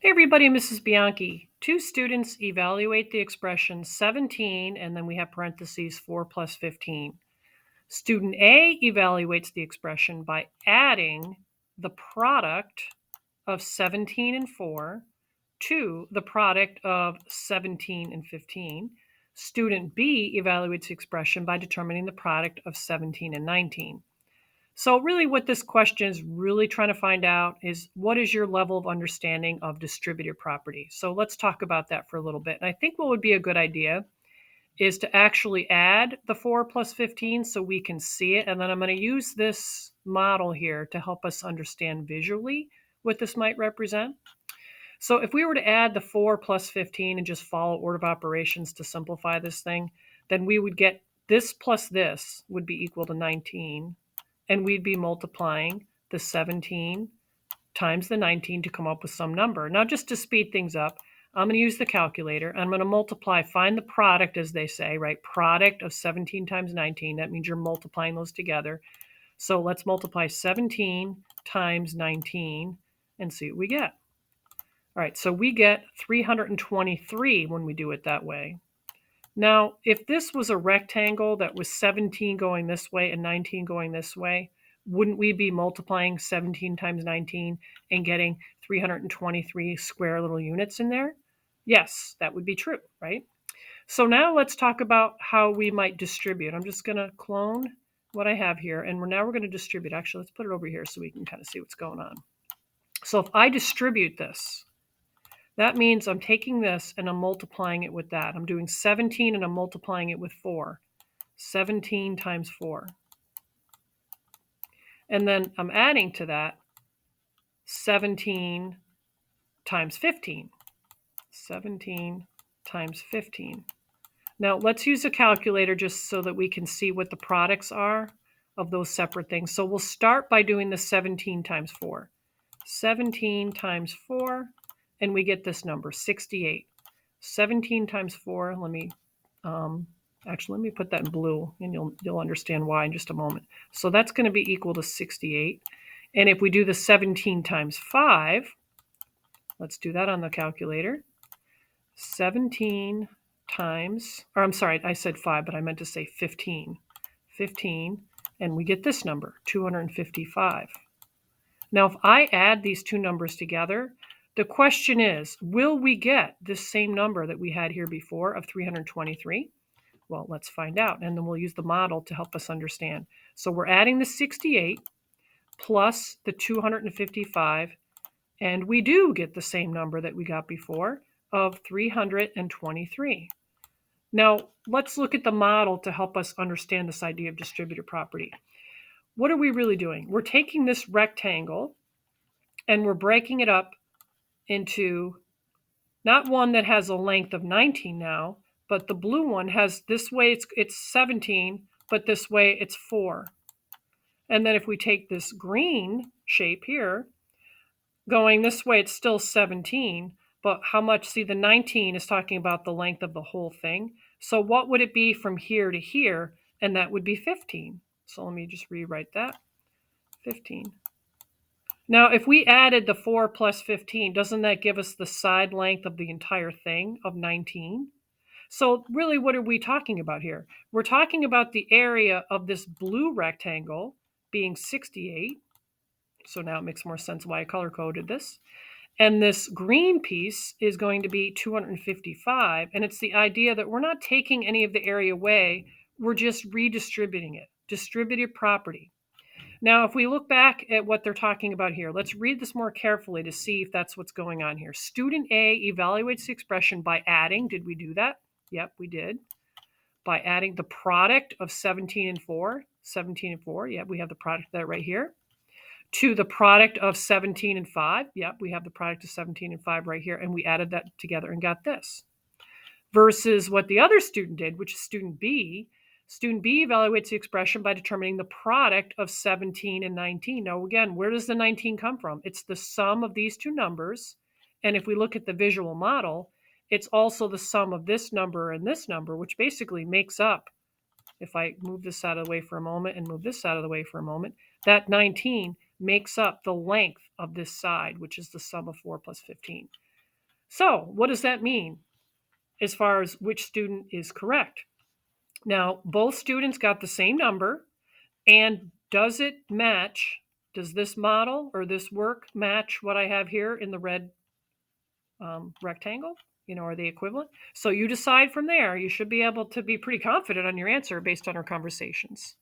Hey everybody, Mrs. Bianchi. Two students evaluate the expression 17, and then we have parentheses 4 plus 15. Student A evaluates the expression by adding the product of 17 and 4 to the product of 17 and 15. Student B evaluates the expression by determining the product of 17 and 19. So really what this question is really trying to find out is what is your level of understanding of distributive property? So let's talk about that for a little bit. And I think what would be a good idea is to actually add the 4 plus 15 so we can see it. And then I'm going to use this model here to help us understand visually what this might represent. So if we were to add the 4 plus 15 and just follow order of operations to simplify this thing, then we would get this plus this would be equal to 19. And we'd be multiplying the 17 times the 19 to come up with some number. Now, just to speed things up, I'm going to use the calculator. I'm going to multiply, find the product, as they say, right? Product of 17 times 19. That means you're multiplying those together. So let's multiply 17 times 19 and see what we get. All right, so we get 323 when we do it that way. Now, if this was a rectangle that was 17 going this way and 19 going this way, wouldn't we be multiplying 17 times 19 and getting 323 square little units in there? Yes, that would be true, right? So now let's talk about how we might distribute. I'm just going to clone what I have here, and now we're going to distribute. Actually, let's put it over here so we can kind of see what's going on. So if I distribute this, that means I'm taking this and I'm multiplying it with that. I'm doing 17 and I'm multiplying it with 4. 17 times 4. And then I'm adding to that 17 times 15. 17 times 15. Now let's use a calculator just so that we can see what the products are of those separate things. So we'll start by doing the 17 times 4. 17 times 4, and we get this number, 68. 17 times 4, let me put that in blue, and you'll understand why in just a moment. So that's going to be equal to 68. And if we do the 17 times 5, let's do that on the calculator. 17 times, or I'm sorry, I said 5, but I meant to say 15. 15, and we get this number, 255. Now, if I add these two numbers together, the question is, will we get this same number that we had here before of 323? Well, let's find out, and then we'll use the model to help us understand. So we're adding the 68 plus the 255, and we do get the same number that we got before of 323. Now, let's look at the model to help us understand this idea of distributive property. What are we really doing? We're taking this rectangle and we're breaking it up into not one that has a length of 19 now, but the blue one has, this way it's 17, but this way it's 4. And then if we take this green shape here, going this way it's still 17, but how much, see the 19 is talking about the length of the whole thing. So what would it be from here to here? And that would be 15. So let me just rewrite that, 15. Now, if we added the 4 plus 15, doesn't that give us the side length of the entire thing of 19? So really, what are we talking about here? We're talking about the area of this blue rectangle being 68. So now it makes more sense why I color-coded this. And this green piece is going to be 255. And it's the idea that we're not taking any of the area away. We're just redistributing it. Distributive property. Now, if we look back at what they're talking about here, let's read this more carefully to see if that's what's going on here. Student A evaluates the expression by adding. Did we do that? Yep, we did. By adding the product of 17 and 4. 17 and 4. Yep, we have the product of that right here. To the product of 17 and 5. Yep, we have the product of 17 and 5 right here. And we added that together and got this. Versus what the other student did, which is student B. Student B evaluates the expression by determining the product of 17 and 19. Now, again, where does the 19 come from? It's the sum of these two numbers. And if we look at the visual model, it's also the sum of this number and this number, which basically makes up, if I move this out of the way for a moment and move this out of the way for a moment, that 19 makes up the length of this side, which is the sum of 4 plus 15. So what does that mean as far as which student is correct? Now, both students got the same number, and does it match? Does this model or this work match what I have here in the red rectangle? Are they equivalent? So you decide from there. You should be able to be pretty confident on your answer based on our conversations.